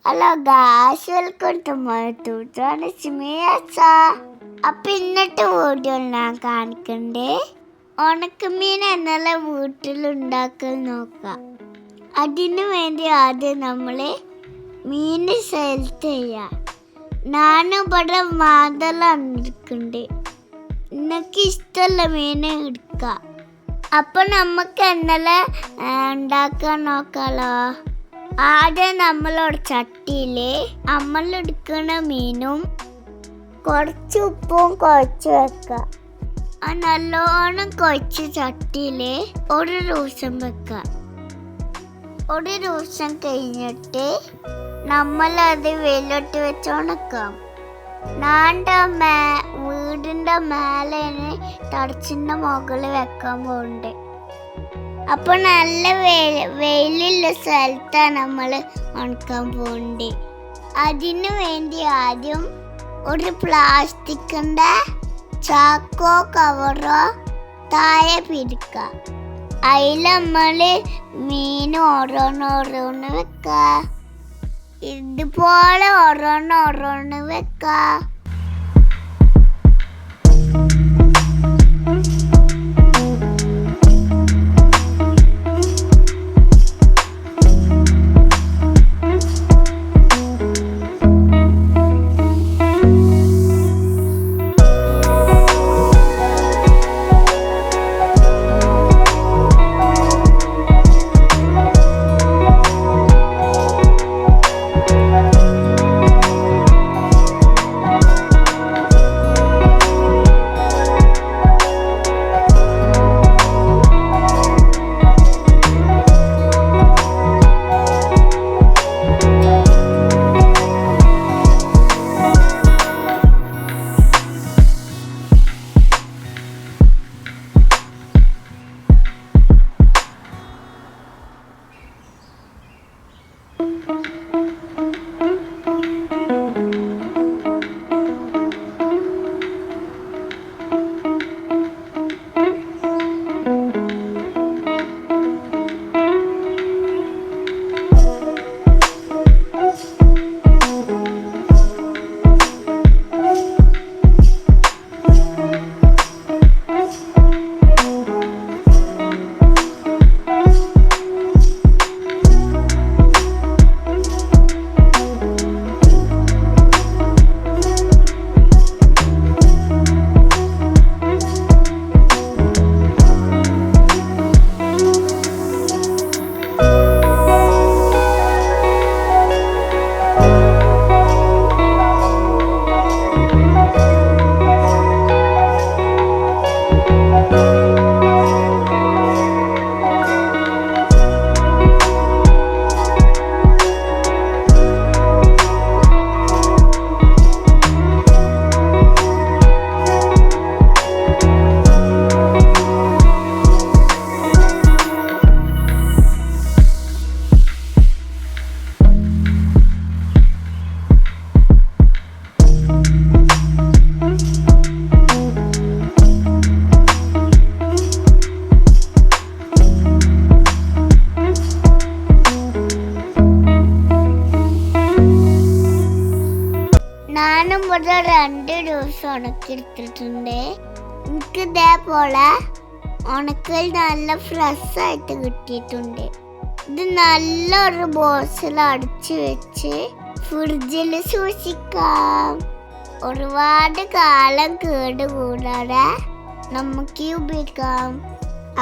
Hello guys, welcome to my YouTube channel. അപ്പം ഇന്നത്തെ video ഞാൻ കാണിക്കണ്ടേ ഉണക്കമീൻ എന്നല്ല വീട്ടിലുണ്ടാക്കൽ നോക്കാം. അതിനു വേണ്ടി ആദ്യം നമ്മൾ മീൻ സെലക്ട് ചെയ്യാം. ഞാനിവിടെ മാതലാണ് എടുക്കണ്ടേ. എനിക്ക് ഇഷ്ടമുള്ള മീൻ എടുക്കാം. അപ്പം നമുക്ക് എന്നല്ല ഉണ്ടാക്കാൻ നോക്കാലോ. ആദ്യം നമ്മളൊരു ചട്ടിയിൽ നമ്മളെടുക്കുന്ന മീനും കുറച്ച് ഉപ്പും കുഴച്ച് വെക്കുക. നല്ലോണം കുഴച്ച് ചട്ടിയിൽ ഒരു ദിവസം വെക്കുക. ഒരു ദിവസം കഴിഞ്ഞിട്ട് നമ്മളത് വെയിലോട്ട് വെച്ച് ഉണക്കാം. വീടിൻ്റെ മേലെ തടച്ചിൻ്റെ മുകളിൽ വെക്കാൻ പോകുന്നുണ്ട്. അപ്പോൾ നല്ല വെയിലുള്ള സ്ഥലത്താണ് നമ്മൾ ഉണക്കാൻ പോകുന്നത്. അതിനു വേണ്ടി ആദ്യം ഒരു പ്ലാസ്റ്റിക്കിൻ്റെ ചാക്കോ കവറോ താഴെ പിടിക്കുക. അതിൽ നമ്മൾ മീൻ ഓരോന്ന് വെക്കുക. ഇതുപോലെ ഓരോന്ന് വെക്കുക. ഞാനും ഇവിടെ 2 ദിവസം ഉണക്കിയെടുത്തിട്ടുണ്ട്. എനിക്ക് ഇതേപോലെ ഉണക്കൽ നല്ല ഫ്രഷ് ആയിട്ട് കിട്ടിയിട്ടുണ്ട്. ഇത് നല്ലൊരു ബോക്സിൽ അടച്ചു വെച്ച് ഫ്രിഡ്ജിൽ സൂക്ഷിക്കാം. ഒരുപാട് കാലം കേടുകൂടാതെ നമുക്ക് ഉപയോഗിക്കാം.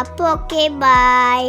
അപ്പോൾ ഓക്കെ, ബൈ.